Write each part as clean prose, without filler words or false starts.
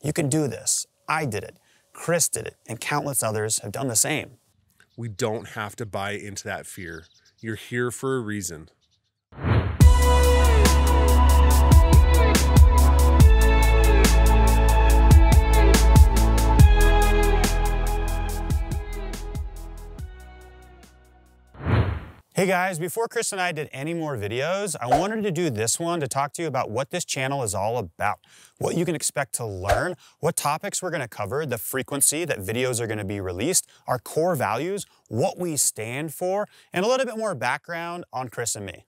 You can do this. I did it. Kris did it, and countless others have done the same. We don't have to buy into that fear. You're here for a reason. Hey guys, before Kris and I did any more videos, I wanted to do this one to talk to you about what this channel is all about, what you can expect to learn, what topics we're going to cover, the frequency that videos are going to be released, our core values, what we stand for, and a little bit more background on Kris and me.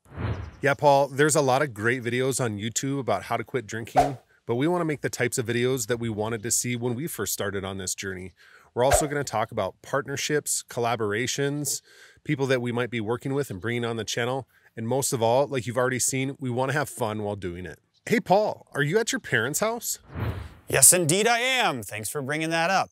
Yeah, Paul, there's a lot of great videos on YouTube about how to quit drinking, but we want to make the types of videos that we wanted to see when we first started on this journey. We're also going to talk about partnerships, collaborations, people that we might be working with and bringing on the channel. And most of all, like you've already seen, we want to have fun while doing it. Hey, Paul, are you at your parents' house? Yes, indeed I am. Thanks for bringing that up.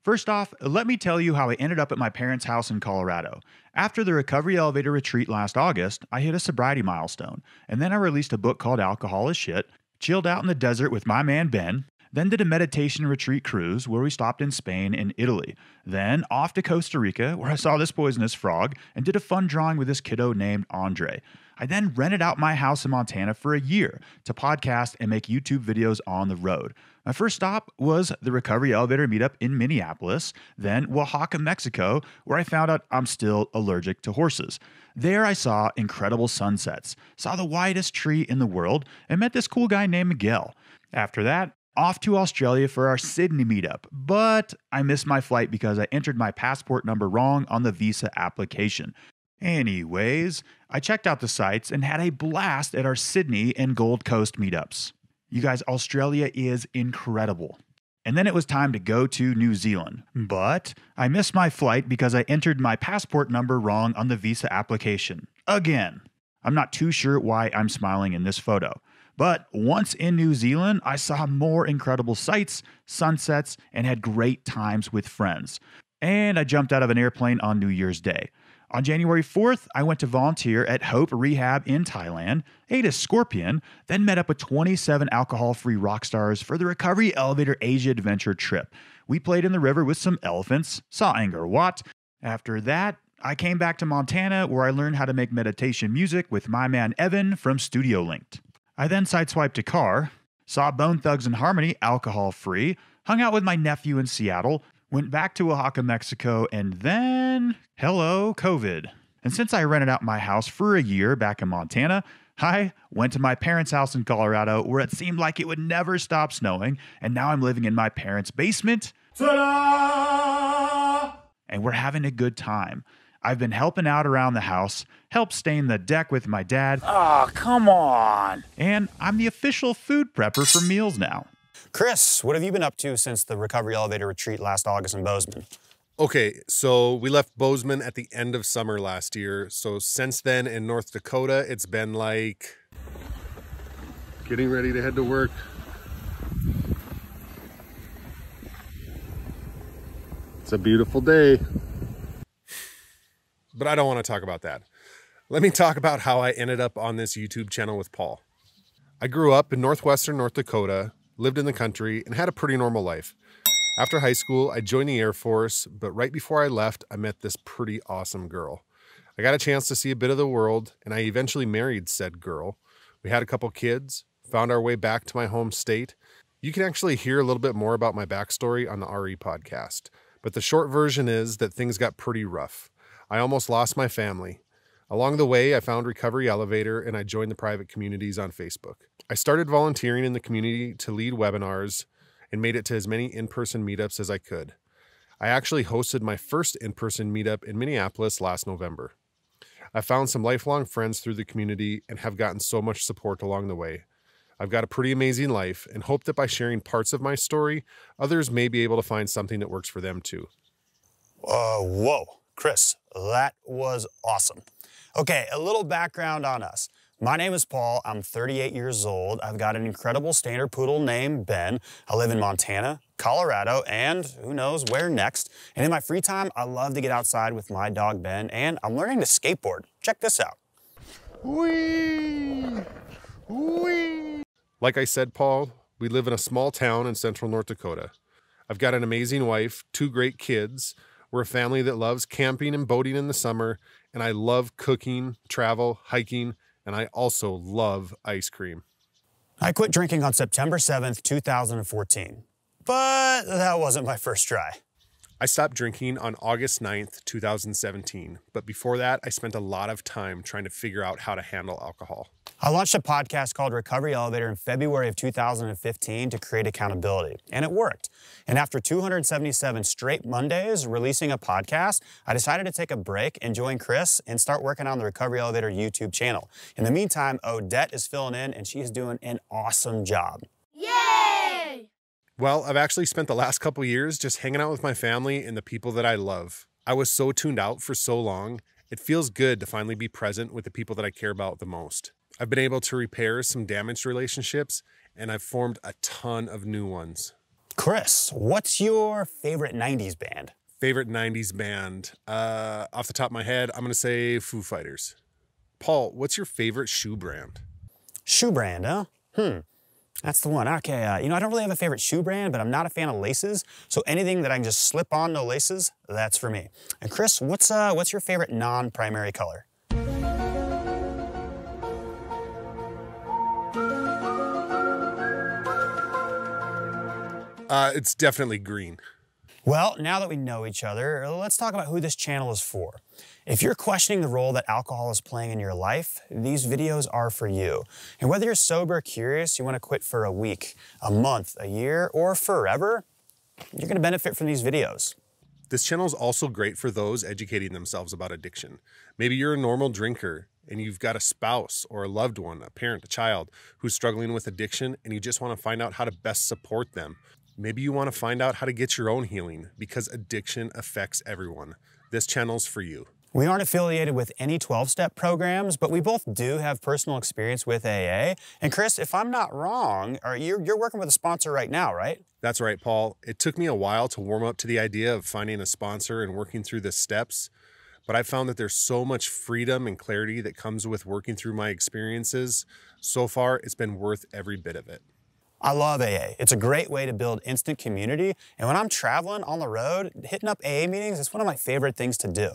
First off, let me tell you how I ended up at my parents' house in Colorado. After the Recovery Elevator Retreat last August, I hit a sobriety milestone, and then I released a book called Alcohol is Shit, chilled out in the desert with my man Ben, then did a meditation retreat cruise where we stopped in Spain and Italy. Then off to Costa Rica where I saw this poisonous frog and did a fun drawing with this kiddo named Andre. I then rented out my house in Montana for a year to podcast and make YouTube videos on the road. My first stop was the Recovery Elevator meetup in Minneapolis, then Oaxaca, Mexico, where I found out I'm still allergic to horses. There I saw incredible sunsets, saw the widest tree in the world, and met this cool guy named Miguel. After that, off to Australia for our Sydney meetup, but I missed my flight because I entered my passport number wrong on the visa application. Anyways, I checked out the sites and had a blast at our Sydney and Gold Coast meetups. You guys, Australia is incredible. And then it was time to go to New Zealand, but I missed my flight because I entered my passport number wrong on the visa application. Again. I'm not too sure why I'm smiling in this photo. But once in New Zealand, I saw more incredible sights, sunsets, and had great times with friends. And I jumped out of an airplane on New Year's Day. On January 4th, I went to volunteer at Hope Rehab in Thailand, ate a scorpion, then met up with 27 alcohol-free rock stars for the Recovery Elevator Asia Adventure trip. We played in the river with some elephants, saw Angkor Wat. After that, I came back to Montana where I learned how to make meditation music with my man Evan from Studio Linked. I then sideswiped a car, saw Bone Thugs and Harmony alcohol-free, hung out with my nephew in Seattle, went back to Oaxaca, Mexico, and then, hello, COVID. And since I rented out my house for a year back in Montana, I went to my parents' house in Colorado where it seemed like it would never stop snowing, and now I'm living in my parents' basement. Ta-da! And we're having a good time. I've been helping out around the house, helped stain the deck with my dad. Oh, come on. And I'm the official food prepper for meals now. Kris, what have you been up to since the Recovery Elevator Retreat last August in Bozeman? Okay, so we left Bozeman at the end of summer last year. So since then in North Dakota, it's been like getting ready to head to work. It's a beautiful day. But I don't want to talk about that. Let me talk about how I ended up on this YouTube channel with Paul. I grew up in northwestern North Dakota, lived in the country, and had a pretty normal life. After high school, I joined the Air Force, but right before I left, I met this pretty awesome girl. I got a chance to see a bit of the world, and I eventually married said girl. We had a couple kids, found our way back to my home state. You can actually hear a little bit more about my backstory on the RE podcast, but the short version is that things got pretty rough. I almost lost my family. Along the way, I found Recovery Elevator and I joined the private communities on Facebook. I started volunteering in the community to lead webinars and made it to as many in-person meetups as I could. I actually hosted my first in-person meetup in Minneapolis last November. I found some lifelong friends through the community and have gotten so much support along the way. I've got a pretty amazing life and hope that by sharing parts of my story, others may be able to find something that works for them too. Whoa, Kris, that was awesome. Okay, a little background on us. My name is Paul. I'm 38 years old. I've got an incredible standard poodle named Ben. I live in Montana, Colorado, and who knows where next. And in my free time, I love to get outside with my dog Ben, and I'm learning to skateboard. Check this out. Whee! Whee! Like I said, Paul, We live in a small town in central North Dakota. I've got an amazing wife, 2 great kids. We're a family that loves camping and boating in the summer, and I love cooking, travel, hiking, and I also love ice cream. I quit drinking on September 7th, 2014, but that wasn't my first try. I stopped drinking on August 9th, 2017, but before that, I spent a lot of time trying to figure out how to handle alcohol. I launched a podcast called Recovery Elevator in February of 2015 to create accountability, and it worked. And after 277 straight Mondays releasing a podcast, I decided to take a break and join Kris and start working on the Recovery Elevator YouTube channel. In the meantime, Odette is filling in, and she is doing an awesome job. Yay! Well, I've actually spent the last couple years just hanging out with my family and the people that I love. I was so tuned out for so long. It feels good to finally be present with the people that I care about the most. I've been able to repair some damaged relationships, and I've formed a ton of new ones. Kris, what's your favorite 90s band? Favorite 90s band? Off the top of my head, I'm going to say Foo Fighters. Paul, what's your favorite shoe brand? Shoe brand, huh? That's the one. Okay, I don't really have a favorite shoe brand, but I'm not a fan of laces. So anything that I can just slip on, no laces, that's for me. And Kris, what's your favorite non-primary color? It's definitely green. Well, now that we know each other, let's talk about who this channel is for. If you're questioning the role that alcohol is playing in your life, these videos are for you. And whether you're sober or curious, you want to quit for a week, a month, a year, or forever, you're going to benefit from these videos. This channel is also great for those educating themselves about addiction. Maybe you're a normal drinker and you've got a spouse or a loved one, a parent, a child who's struggling with addiction, and you just want to find out how to best support them. Maybe you want to find out how to get your own healing because addiction affects everyone. This channel's for you. We aren't affiliated with any 12-step programs, but we both do have personal experience with AA. And Kris, if I'm not wrong, you're working with a sponsor right now, right? That's right, Paul. It took me a while to warm up to the idea of finding a sponsor and working through the steps, but I found that there's so much freedom and clarity that comes with working through my experiences. So far, it's been worth every bit of it. I love AA. It's a great way to build instant community. And when I'm traveling on the road, hitting up AA meetings is one of my favorite things to do.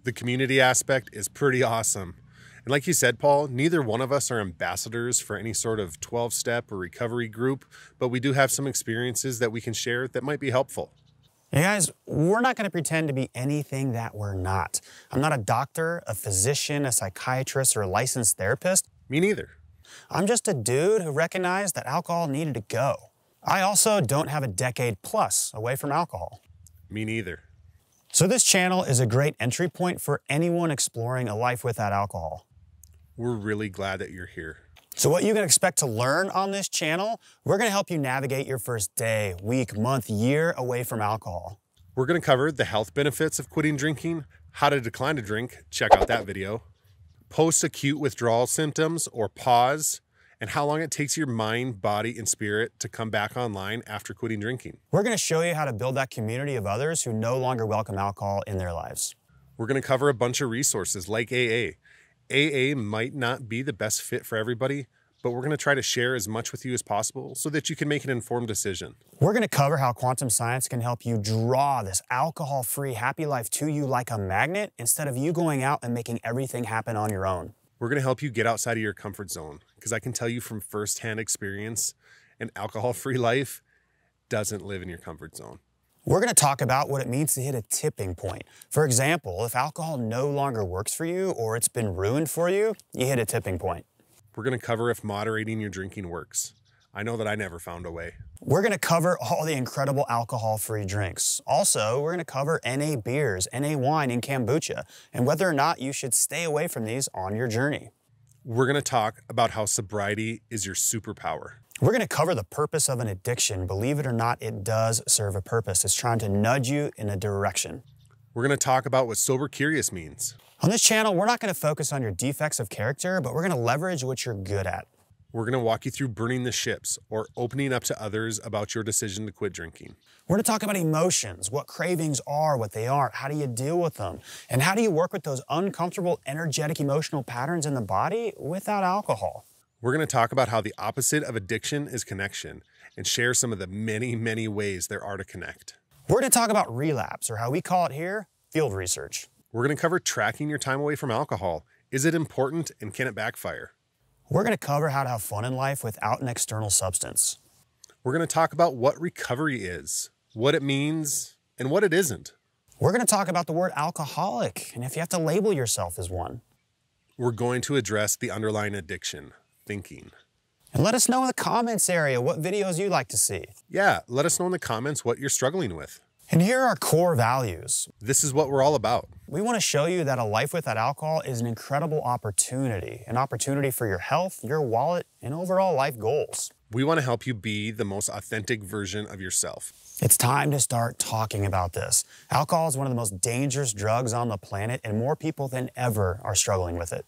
The community aspect is pretty awesome. And like you said, Paul, neither one of us are ambassadors for any sort of 12-step or recovery group, but we do have some experiences that we can share that might be helpful. You guys, we're not going to pretend to be anything that we're not. I'm not a doctor, a physician, a psychiatrist, or a licensed therapist. Me neither. I'm just a dude who recognized that alcohol needed to go. I also don't have a decade plus away from alcohol. Me neither. So this channel is a great entry point for anyone exploring a life without alcohol. We're really glad that you're here. So what you can expect to learn on this channel, we're going to help you navigate your first day, week, month, year away from alcohol. We're going to cover the health benefits of quitting drinking, how to decline to drink, check out that video, post-acute withdrawal symptoms or pause, and how long it takes your mind, body, and spirit to come back online after quitting drinking. We're going to show you how to build that community of others who no longer welcome alcohol in their lives. We're going to cover a bunch of resources like AA. AA might not be the best fit for everybody, but we're going to try to share as much with you as possible so that you can make an informed decision. We're going to cover how quantum science can help you draw this alcohol-free happy life to you like a magnet instead of you going out and making everything happen on your own. We're going to help you get outside of your comfort zone because I can tell you from firsthand experience, an alcohol-free life doesn't live in your comfort zone. We're going to talk about what it means to hit a tipping point. For example, if alcohol no longer works for you or it's been ruined for you, you hit a tipping point. We're going to cover if moderating your drinking works. I know that I never found a way. We're going to cover all the incredible alcohol-free drinks. Also, we're going to cover NA beers, NA wine, and kombucha, and whether or not you should stay away from these on your journey. We're going to talk about how sobriety is your superpower. We're going to cover the purpose of an addiction. Believe it or not, it does serve a purpose. It's trying to nudge you in a direction. We're going to talk about what sober curious means. On this channel, we're not going to focus on your defects of character, but we're going to leverage what you're good at. We're going to walk you through burning the ships or opening up to others about your decision to quit drinking. We're going to talk about emotions, what cravings are, what they aren't, how do you deal with them, and how do you work with those uncomfortable, energetic, emotional patterns in the body without alcohol. We're going to talk about how the opposite of addiction is connection and share some of the many, many ways there are to connect. We're going to talk about relapse, or how we call it here, field research. We're going to cover tracking your time away from alcohol. Is it important and can it backfire? We're going to cover how to have fun in life without an external substance. We're going to talk about what recovery is, what it means, and what it isn't. We're going to talk about the word alcoholic, and if you have to label yourself as one. We're going to address the underlying addiction, thinking. And let us know in the comments area what videos you'd like to see. Yeah, let us know in the comments what you're struggling with. And here are our core values. This is what we're all about. We want to show you that a life without alcohol is an incredible opportunity. An opportunity for your health, your wallet, and overall life goals. We want to help you be the most authentic version of yourself. It's time to start talking about this. Alcohol is one of the most dangerous drugs on the planet, and more people than ever are struggling with it.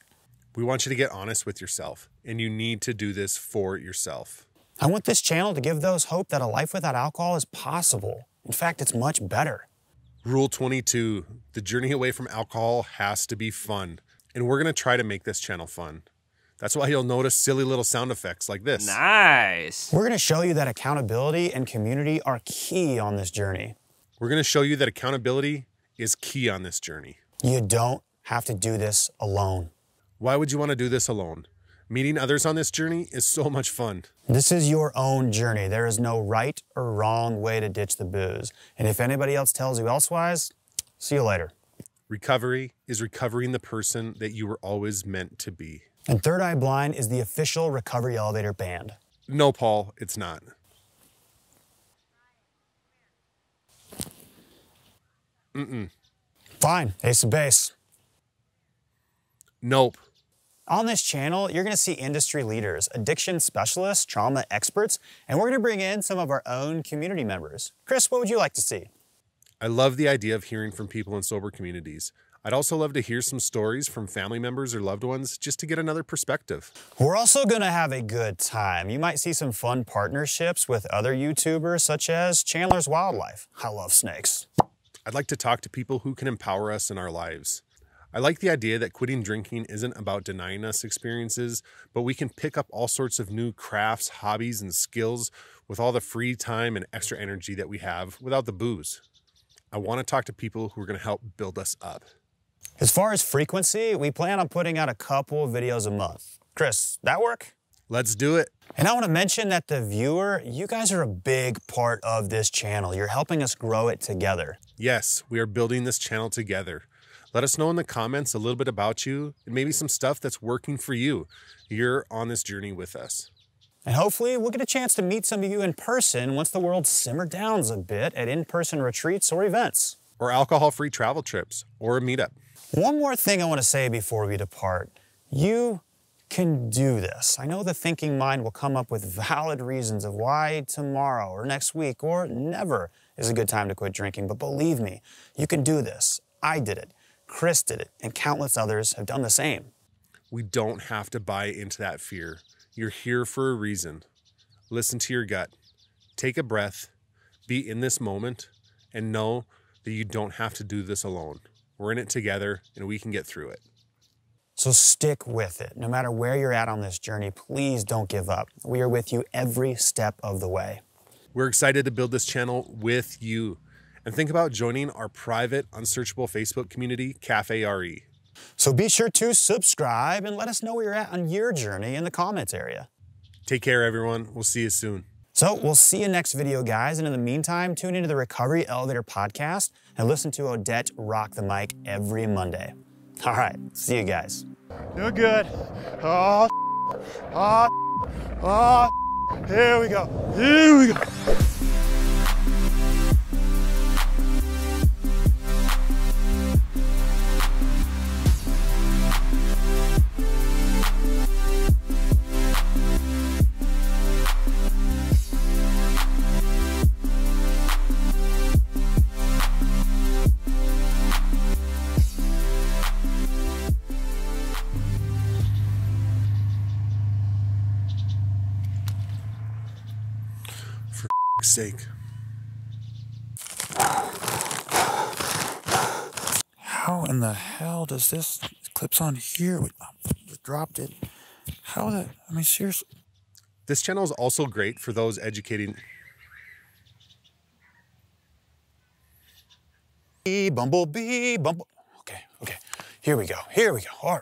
We want you to get honest with yourself, and you need to do this for yourself. I want this channel to give those hope that a life without alcohol is possible. In fact, it's much better. Rule 22, the journey away from alcohol has to be fun. And we're going to try to make this channel fun. That's why you'll notice silly little sound effects like this. Nice. We're going to show you that accountability and community are key on this journey. We're going to show you that accountability is key on this journey. You don't have to do this alone. Why would you want to do this alone? Meeting others on this journey is so much fun. This is your own journey. There is no right or wrong way to ditch the booze. And if anybody else tells you elsewise, see you later. Recovery is recovering the person that you were always meant to be. And Third Eye Blind is the official recovery elevator band. No, Paul, it's not. Fine, Ace of Base. Nope. On this channel, you're going to see industry leaders, addiction specialists, trauma experts, and we're going to bring in some of our own community members. Kris, what would you like to see? I love the idea of hearing from people in sober communities. I'd also love to hear some stories from family members or loved ones just to get another perspective. We're also going to have a good time. You might see some fun partnerships with other YouTubers such as Chandler's Wildlife. I love snakes. I'd like to talk to people who can empower us in our lives. I like the idea that quitting drinking isn't about denying us experiences, but we can pick up all sorts of new crafts, hobbies, and skills with all the free time and extra energy that we have without the booze. I want to talk to people who are going to help build us up. As far as frequency, we plan on putting out a couple of videos a month. Kris, that work? Let's do it. And I want to mention that the viewer, you guys are a big part of this channel. You're helping us grow it together. Yes, we are building this channel together. Let us know in the comments a little bit about you and maybe some stuff that's working for you. You're on this journey with us. And hopefully we'll get a chance to meet some of you in person once the world simmer down a bit at in-person retreats or events. Or alcohol-free travel trips or a meetup. One more thing I want to say before we depart. You can do this. I know the thinking mind will come up with valid reasons of why tomorrow or next week or never is a good time to quit drinking, but believe me, you can do this. I did it, Kris did it, and countless others have done the same. We don't have to buy into that fear. You're here for a reason. Listen to your gut. Take a breath, be in this moment, and know that you don't have to do this alone. We're in it together, and we can get through it. So stick with it. No matter where you're at on this journey, please don't give up. We are with you every step of the way. We're excited to build this channel with you. And think about joining our private, unsearchable Facebook community, Café RE. So be sure to subscribe and let us know where you're at on your journey in the comments area. Take care, everyone. We'll see you soon. So we'll see you next video, guys. And in the meantime, tune into the Recovery Elevator podcast and listen to Odette rock the mic every Monday. All right, see you guys. You're good. Oh, here we go. Here we go. Sake. How in the hell does this clips on here? We dropped it. How the? I mean, seriously. This channel is also great for those educating. Bumblebee, bumble. Okay, here we go. All right.